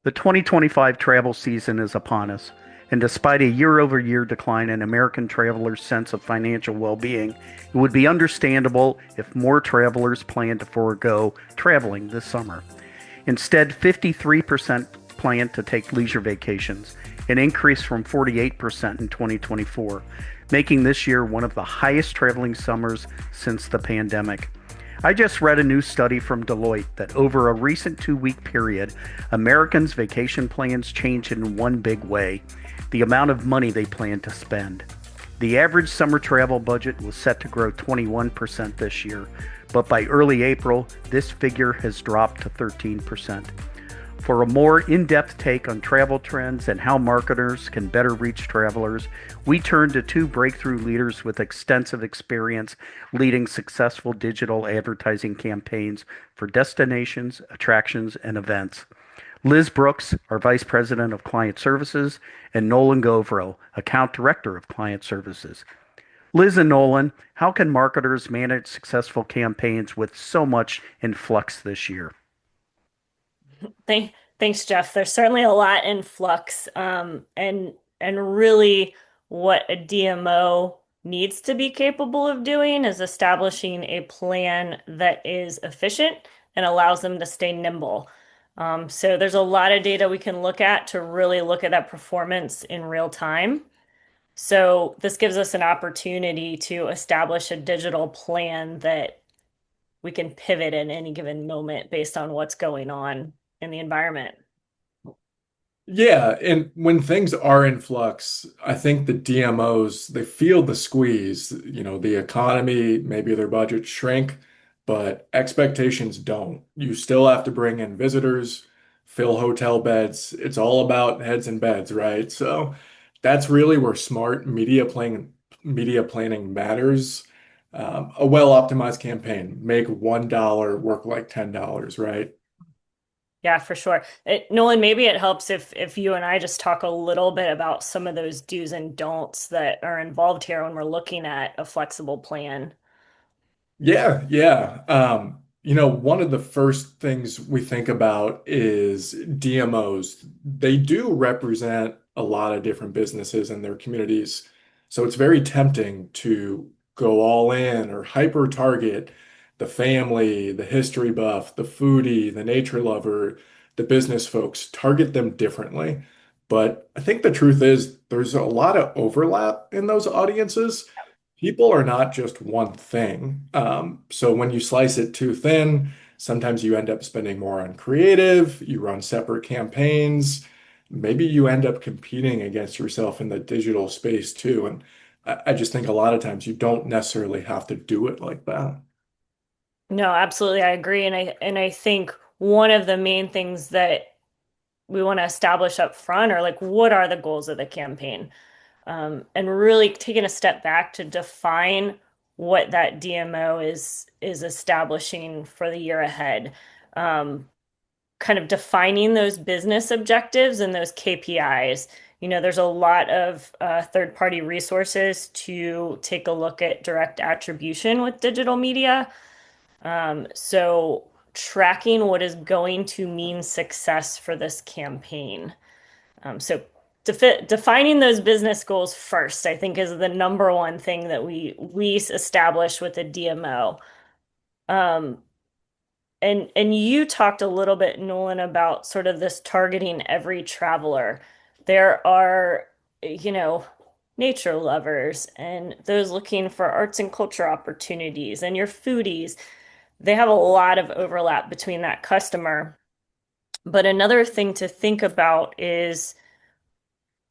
The 2025 travel season is upon us, and despite a year over year decline in American travelers' sense of financial well being, it would be understandable if more travelers plan to forego traveling this summer. Instead, 53% plan to take leisure vacations, an increase from 48% in 2024, making this year one of the highest traveling summers since the pandemic. I just read a new study from Deloitte that over a recent 2 week period, Americans' vacation plans changed in one big way: the amount of money they plan to spend. The average summer travel budget was set to grow 21% this year, but by early April, this figure has dropped to 13%. For a more in depth take on travel trends and how marketers can better reach travelers, we turn to two breakthrough leaders with extensive experience leading successful digital advertising campaigns for destinations, attractions, and events. Liz Brooks, our Vice President of Client Services, and Nolan Gauvreau, Account Director of Client Services. Liz and Nolan, how can marketers manage successful campaigns with so much in flux this year? Thanks, Jeff. There's certainly a lot in flux, and really, what a DMO needs to be capable of doing is establishing a plan that is efficient and allows them to stay nimble. So there's a lot of data we can look at to really look at that performance in real time. So this gives us an opportunity to establish a digital plan that we can pivot in any given moment based on what's going on in the environment. Yeah, and when things are in flux, I think the DMOs, they feel the squeeze. The economy, maybe their budgets shrink, but expectations don't. You still have to bring in visitors, fill hotel beds. It's all about heads and beds, right? So that's really where smart media planning matters. A well-optimized campaign, make $1 work like $10, right? Yeah, for sure. Nolan, maybe it helps if you and I just talk a little bit about some of those do's and don'ts that are involved here when we're looking at a flexible plan. Yeah, yeah. One of the first things we think about is DMOs. They do represent a lot of different businesses in their communities. So it's very tempting to go all in or hyper target the family, the history buff, the foodie, the nature lover, the business folks, target them differently. But I think the truth is there's a lot of overlap in those audiences. People are not just one thing. So when you slice it too thin, sometimes you end up spending more on creative, you run separate campaigns, maybe you end up competing against yourself in the digital space too. And I just think a lot of times you don't necessarily have to do it like that. No, absolutely, I agree. And I think one of the main things that we want to establish up front are like what are the goals of the campaign? And really taking a step back to define what that DMO is establishing for the year ahead. Kind of defining those business objectives and those KPIs. There's a lot of third-party resources to take a look at direct attribution with digital media. So tracking what is going to mean success for this campaign. So defining those business goals first, I think, is the number one thing that we establish with a DMO. Um, and you talked a little bit, Nolan, about sort of this targeting every traveler. There are, you know, nature lovers and those looking for arts and culture opportunities and your foodies. They have a lot of overlap between that customer. But another thing to think about is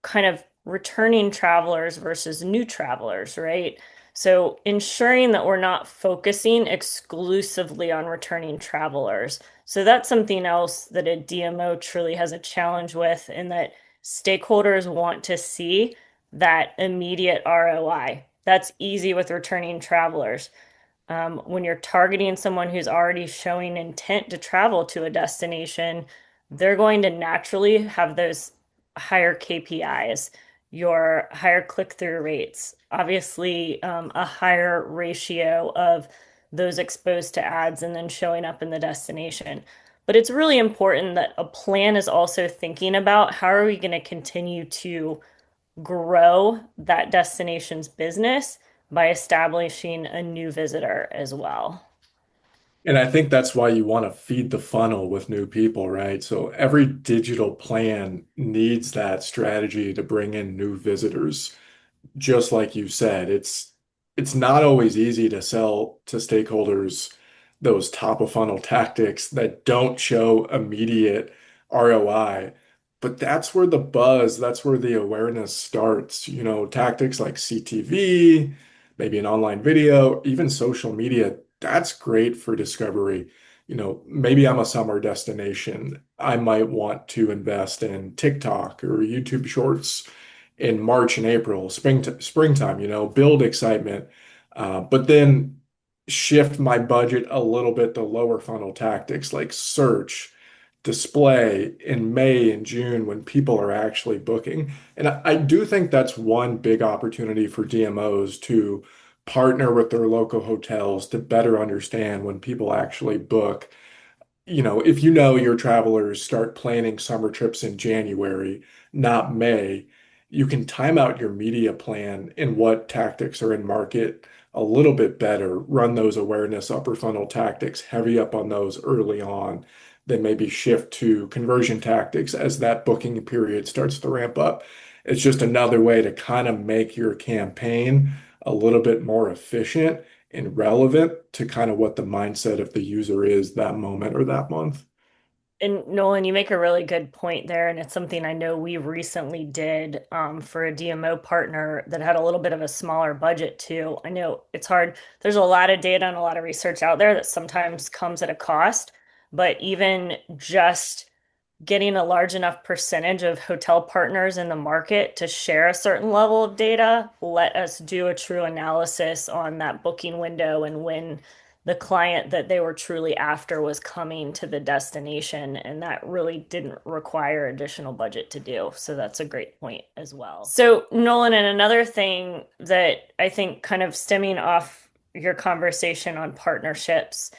kind of returning travelers versus new travelers, right? So ensuring that we're not focusing exclusively on returning travelers. So that's something else that a DMO truly has a challenge with, in that stakeholders want to see that immediate ROI. That's easy with returning travelers. When you're targeting someone who's already showing intent to travel to a destination, they're going to naturally have those higher KPIs, your higher click-through rates, obviously, a higher ratio of those exposed to ads and then showing up in the destination. But it's really important that a plan is also thinking about how are we going to continue to grow that destination's business by establishing a new visitor as well. And I think that's why you want to feed the funnel with new people, right? So every digital plan needs that strategy to bring in new visitors. Just like you said, it's not always easy to sell to stakeholders those top of funnel tactics that don't show immediate ROI. But that's where the buzz, that's where the awareness starts. Tactics like CTV, maybe an online video, even social media, that's great for discovery. Maybe I'm a summer destination. I might want to invest in TikTok or YouTube Shorts in March and April, springtime, build excitement, but then shift my budget a little bit to lower funnel tactics like search, display in May and June when people are actually booking. And I do think that's one big opportunity for DMOs to partner with their local hotels to better understand when people actually book. If your travelers start planning summer trips in January, not May, you can time out your media plan and what tactics are in market a little bit better, run those awareness upper funnel tactics, heavy up on those early on, then maybe shift to conversion tactics as that booking period starts to ramp up. It's just another way to kind of make your campaign a little bit more efficient and relevant to kind of what the mindset of the user is that moment or that month. And Nolan, you make a really good point there, and it's something I know we recently did for a DMO partner that had a little bit of a smaller budget too. I know it's hard. There's a lot of data and a lot of research out there that sometimes comes at a cost, but even just getting a large enough percentage of hotel partners in the market to share a certain level of data let us do a true analysis on that booking window and when the client that they were truly after was coming to the destination. And that really didn't require additional budget to do. So that's a great point as well. So, Nolan, and another thing that I think kind of stemming off your conversation on partnerships,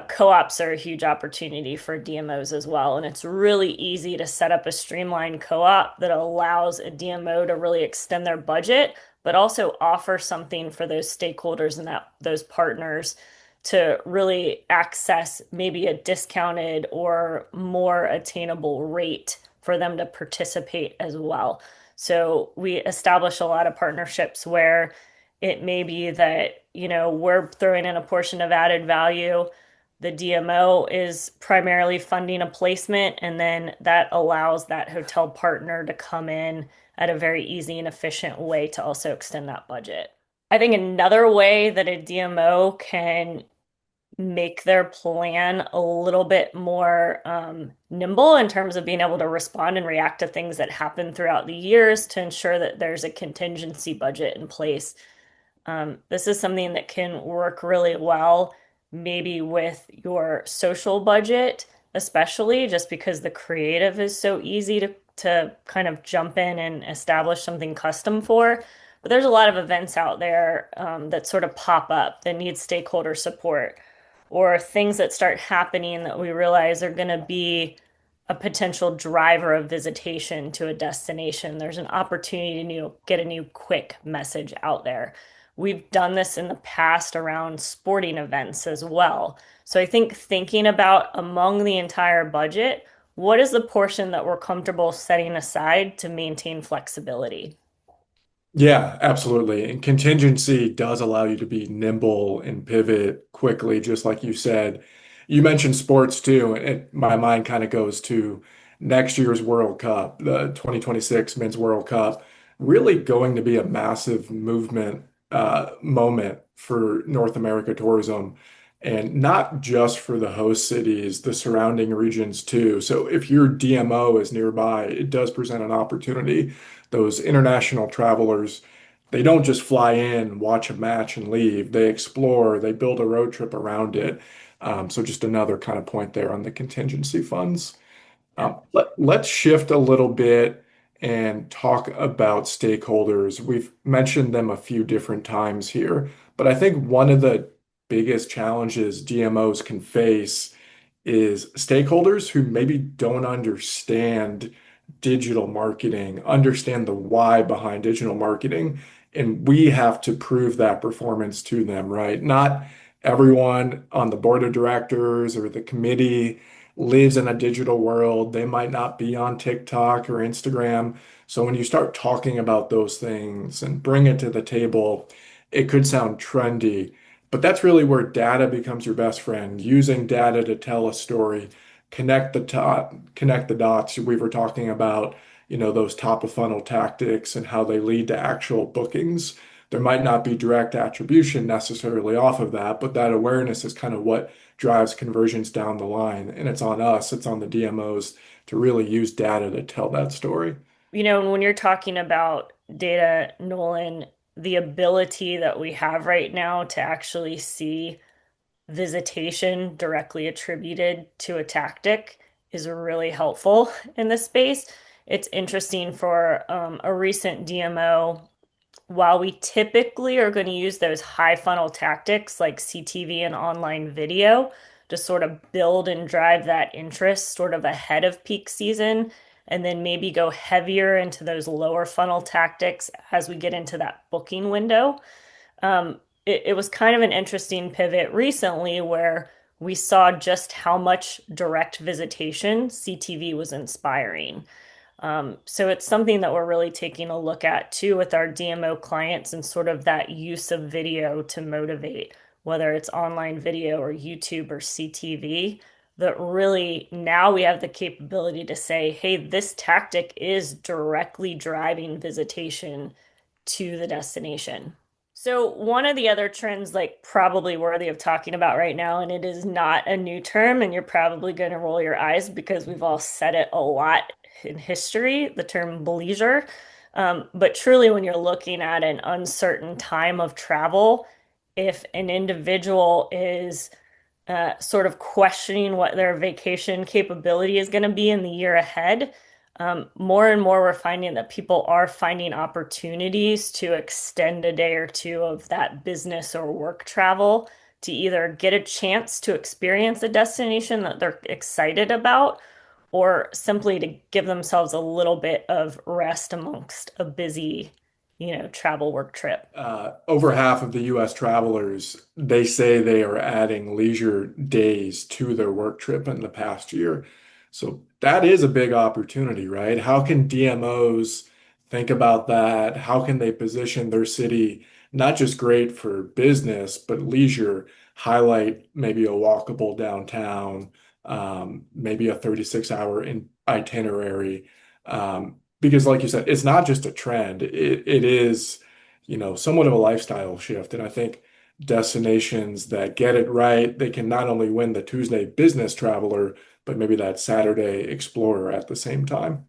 co-ops are a huge opportunity for DMOs as well. And it's really easy to set up a streamlined co-op that allows a DMO to really extend their budget, but also offer something for those stakeholders and those partners to really access maybe a discounted or more attainable rate for them to participate as well. So we establish a lot of partnerships where it may be that, we're throwing in a portion of added value. The DMO is primarily funding a placement, and then that allows that hotel partner to come in at a very easy and efficient way to also extend that budget. I think another way that a DMO can make their plan a little bit more nimble in terms of being able to respond and react to things that happen throughout the years to ensure that there's a contingency budget in place. This is something that can work really well, maybe with your social budget, especially just because the creative is so easy to kind of jump in and establish something custom for. But there's a lot of events out there that sort of pop up that need stakeholder support or things that start happening that we realize are going to be a potential driver of visitation to a destination. There's an opportunity to get a new quick message out there. We've done this in the past around sporting events as well. So I think thinking about among the entire budget, what is the portion that we're comfortable setting aside to maintain flexibility? Yeah, absolutely. And contingency does allow you to be nimble and pivot quickly, just like you said. You mentioned sports too, and my mind kind of goes to next year's World Cup, the 2026 Men's World Cup, really going to be a massive movement moment for North America tourism, and not just for the host cities, the surrounding regions too. So if your DMO is nearby, it does present an opportunity. Those international travelers, they don't just fly in, watch a match, and leave. They explore, they build a road trip around it. So just another kind of point there on the contingency funds. Yeah. Let's shift a little bit and talk about stakeholders. We've mentioned them a few different times here, but I think one of the biggest challenges DMOs can face is stakeholders who maybe don't understand digital marketing, understand the why behind digital marketing, and we have to prove that performance to them, right? Not everyone on the board of directors or the committee lives in a digital world. They might not be on TikTok or Instagram. So when you start talking about those things and bring it to the table, it could sound trendy, but that's really where data becomes your best friend, using data to tell a story, connect the dots. We were talking about, those top of funnel tactics and how they lead to actual bookings. There might not be direct attribution necessarily off of that, but that awareness is kind of what drives conversions down the line. And it's on us, it's on the DMOs to really use data to tell that story. When you're talking about data, Nolan, the ability that we have right now to actually see visitation directly attributed to a tactic is really helpful in this space. It's interesting for a recent DMO. While we typically are going to use those high funnel tactics like CTV and online video to sort of build and drive that interest sort of ahead of peak season, and then maybe go heavier into those lower funnel tactics as we get into that booking window. It was kind of an interesting pivot recently where we saw just how much direct visitation CTV was inspiring. So it's something that we're really taking a look at too with our DMO clients and sort of that use of video to motivate, whether it's online video or YouTube or CTV, that really now we have the capability to say, hey, this tactic is directly driving visitation to the destination. So one of the other trends, like probably worthy of talking about right now, and it is not a new term, and you're probably going to roll your eyes because we've all said it a lot in history, the term bleisure. But truly, when you're looking at an uncertain time of travel, if an individual is sort of questioning what their vacation capability is going to be in the year ahead, more and more we're finding that people are finding opportunities to extend a day or two of that business or work travel to either get a chance to experience a destination that they're excited about or simply to give themselves a little bit of rest amongst a busy, travel work trip. Over half of the US travelers, they say they are adding leisure days to their work trip in the past year. So that is a big opportunity, right? How can DMOs think about that? How can they position their city not just great for business, but leisure, highlight maybe a walkable downtown, maybe a 36-hour itinerary? Because like you said, it's not just a trend. It is, somewhat of a lifestyle shift. And I think destinations that get it right, they can not only win the Tuesday business traveler, but maybe that Saturday explorer at the same time.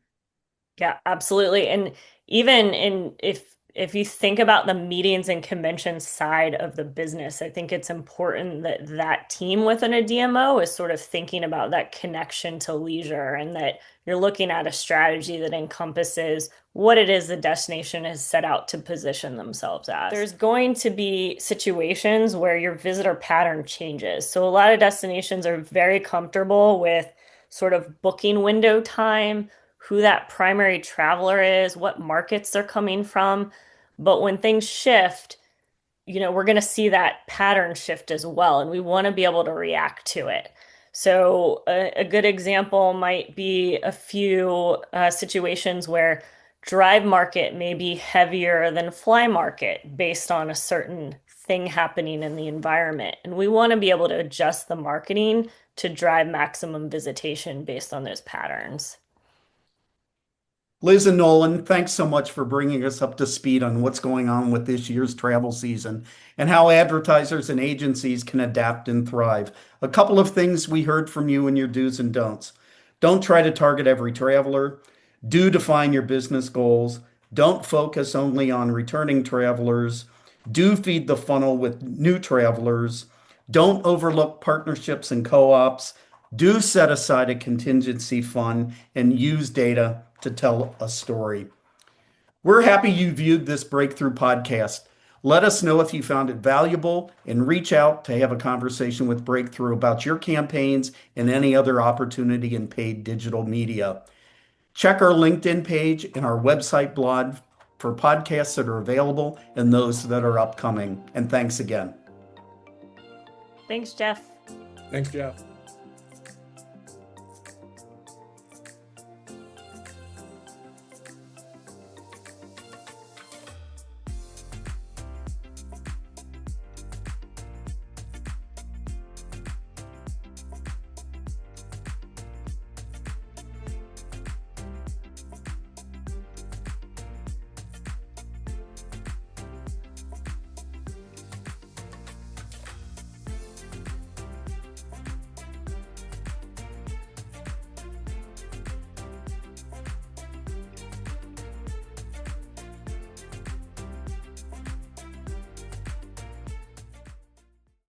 Yeah, absolutely. And even if you think about the meetings and conventions side of the business, I think it's important that that team within a DMO is sort of thinking about that connection to leisure and that you're looking at a strategy that encompasses what it is the destination has set out to position themselves as. There's going to be situations where your visitor pattern changes. So a lot of destinations are very comfortable with sort of booking window time, who that primary traveler is, what markets they're coming from. But when things shift, we're going to see that pattern shift as well, and we want to be able to react to it. So a good example might be a few situations where drive market may be heavier than fly market based on a certain thing happening in the environment. And we want to be able to adjust the marketing to drive maximum visitation based on those patterns. Liz and Nolan, thanks so much for bringing us up to speed on what's going on with this year's travel season and how advertisers and agencies can adapt and thrive. A couple of things we heard from you in your do's and don'ts. Don't try to target every traveler. Do define your business goals. Don't focus only on returning travelers. Do feed the funnel with new travelers. Don't overlook partnerships and co-ops. Do set aside a contingency fund and use data to tell a story. We're happy you viewed this breakthrough podcast. Let us know if you found it valuable and reach out to have a conversation with Breakthrough about your campaigns and any other opportunity in paid digital media. Check our LinkedIn page and our website blog for podcasts that are available and those that are upcoming. And thanks again. Thanks, Jeff. Thanks, Jeff.